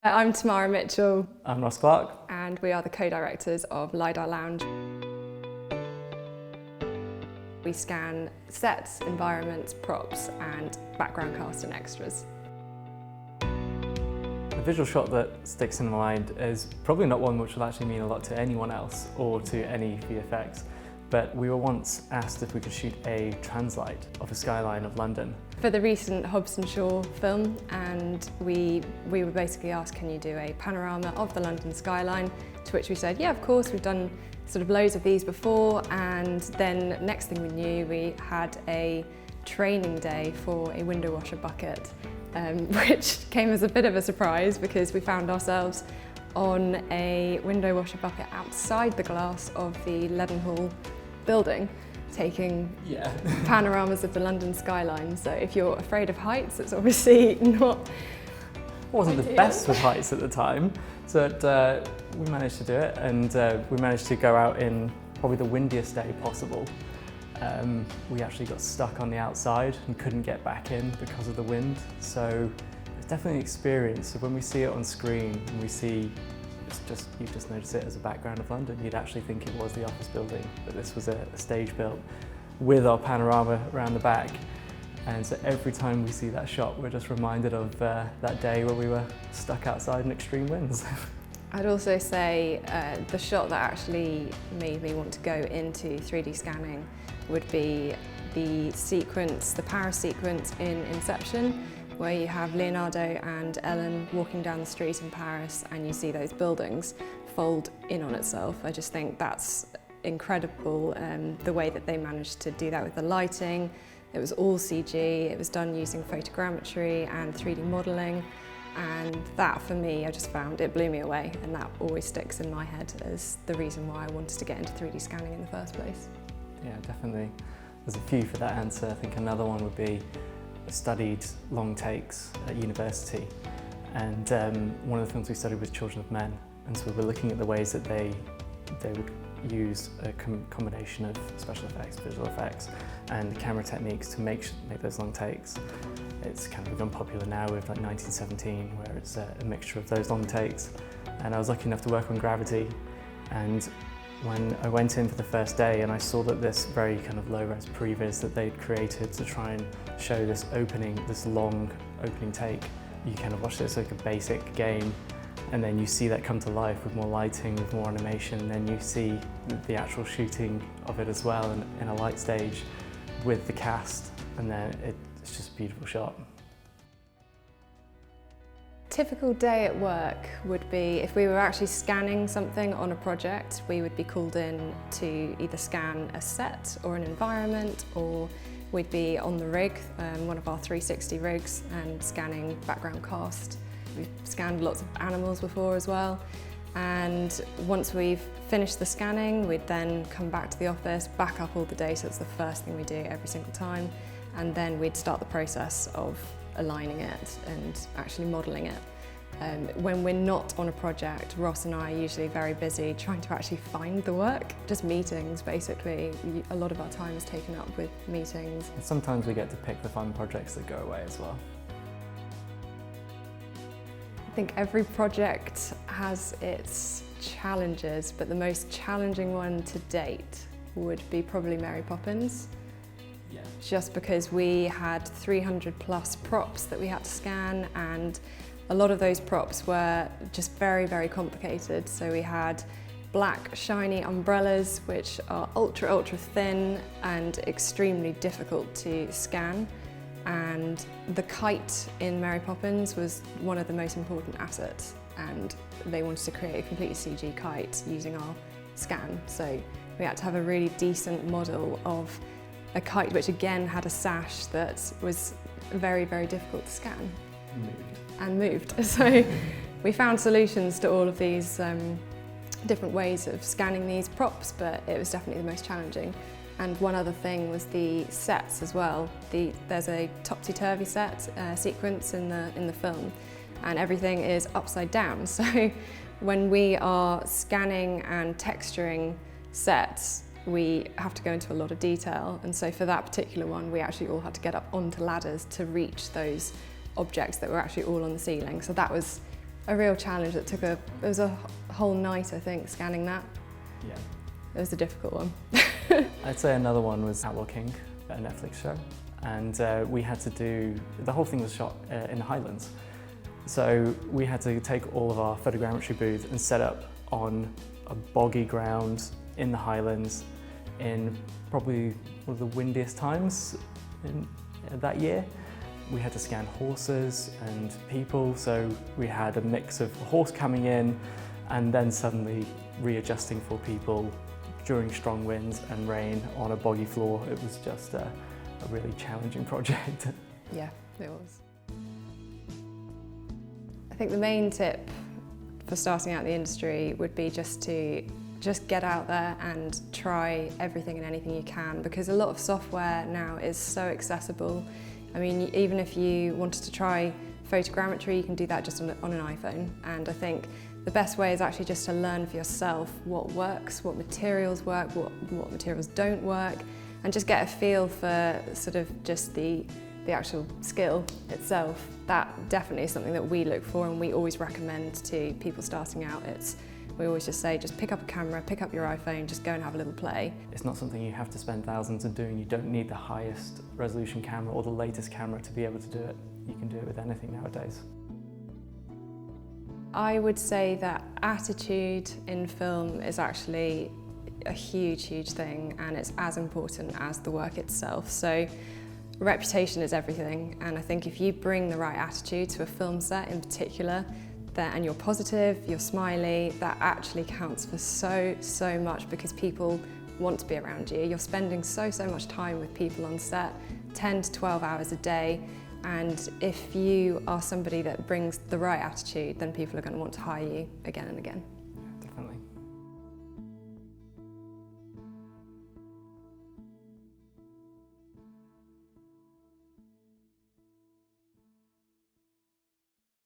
I'm Tamara Mitchell. I'm Ross Clark. And we are the co-directors of Lidar Lounge. We scan sets, environments, props and background cast and extras. The visual shot that sticks in my mind is probably not one which will actually mean a lot to anyone else or to any VFX, but we were once asked if we could shoot a translight of a skyline of London. For the recent Hobson Shaw film, and we were basically asked, can you do a panorama of the London skyline? To which we said, yeah, of course, we've done sort of loads of these before. And then next thing we knew, we had a training day for a window washer bucket, which came as a bit of a surprise because we found ourselves on a window washer bucket outside the glass of the Leadenhall building, taking panoramas of the London skyline. So if you're afraid of heights, it's obviously not wasn't the best with heights at the time, so we managed to do it, and we managed to go out in probably the windiest day possible. We actually got stuck on the outside and couldn't get back in because of the wind, so it's definitely an experience. So when we see it on screen and we see you just notice it as a background of London, you'd actually think it was the office building, but this was a stage built with our panorama around the back. And so every time we see that shot, we're just reminded of that day where we were stuck outside in extreme winds. I'd also say the shot that actually made me want to go into 3D scanning would be the sequence, the Paris sequence in Inception, where you have Leonardo and Ellen walking down the street in Paris and you see those buildings fold in on itself. I just think that's incredible, the way that they managed to do that with the lighting. It was all CG, it was done using photogrammetry and 3D modelling, and that for me, I just found, it blew me away, and that always sticks in my head as the reason why I wanted to get into 3D scanning in the first place. Yeah, definitely. There's a few for that answer. I think another one would be I studied long takes at university, and one of the films we studied was Children of Men, and so we were looking at the ways that they would use a combination of special effects, visual effects and camera techniques to make those long takes. It's kind of become popular now with like 1917, where it's a mixture of those long takes, and I was lucky enough to work on Gravity, and when I went in for the first day and I saw that this very kind of low-res previs that they'd created to try and show this long opening take, you kind of watch this like a basic game, and then you see that come to life with more lighting, with more animation, and then you see the actual shooting of it as well in a light stage with the cast, and then it's just a beautiful shot. Typical day at work would be, if we were actually scanning something on a project, we would be called in to either scan a set or an environment, or we'd be on the rig, one of our 360 rigs, and scanning background cast. We've scanned lots of animals before as well. And once we've finished the scanning, we'd then come back to the office, back up all the data. It's the first thing we do every single time. And then we'd start the process of aligning it and actually modelling it. When we're not on a project, Ross and I are usually very busy trying to actually find the work. Just meetings, basically. A lot of our time is taken up with meetings. And sometimes we get to pick the fun projects that go away as well. I think every project has its challenges, but the most challenging one to date would be probably Mary Poppins. Yeah. Just because we had 300 plus props that we had to scan, and a lot of those props were just very, very complicated. So we had black shiny umbrellas, which are ultra, ultra thin and extremely difficult to scan. And the kite in Mary Poppins was one of the most important assets, and they wanted to create a completely CG kite using our scan. So we had to have a really decent model of a kite which again had a sash that was very, very difficult to scan. And moved. So we found solutions to all of these different ways of scanning these props, but it was definitely the most challenging. And one other thing was the sets as well. There's a topsy-turvy set sequence in the film, and everything is upside down. So when we are scanning and texturing sets, we have to go into a lot of detail. And so for that particular one, we actually all had to get up onto ladders to reach those objects that were actually all on the ceiling. So that was a real challenge that it was a whole night, I think, scanning that. Yeah. It was a difficult one. I'd say another one was Outlaw King, a Netflix show. And we had to the whole thing was shot in the Highlands. So we had to take all of our photogrammetry booth and set up on a boggy ground in the Highlands in probably one of the windiest times that year. We had to scan horses and people, so we had a mix of a horse coming in and then suddenly readjusting for people during strong winds and rain on a boggy floor. It was just a really challenging project. Yeah, it was. I think the main tip for starting out in the industry would be just to get out there and try everything and anything you can, because a lot of software now is so accessible. I mean, even if you wanted to try photogrammetry, you can do that just on an iPhone. And I think the best way is actually just to learn for yourself what works, what materials work, what materials don't work, and just get a feel for sort of just the actual skill itself. That definitely is something that we look for and we always recommend to people starting out. We always just say, just pick up a camera, pick up your iPhone, just go and have a little play. It's not something you have to spend thousands on doing. You don't need the highest resolution camera or the latest camera to be able to do it. You can do it with anything nowadays. I would say that attitude in film is actually a huge, huge thing, and it's as important as the work itself. So reputation is everything, and I think if you bring the right attitude to a film set in particular, and you're positive, you're smiley, that actually counts for so much, because people want to be around you. You're spending so much time with people on set, 10 to 12 hours a day, and if you are somebody that brings the right attitude, then people are going to want to hire you again and again.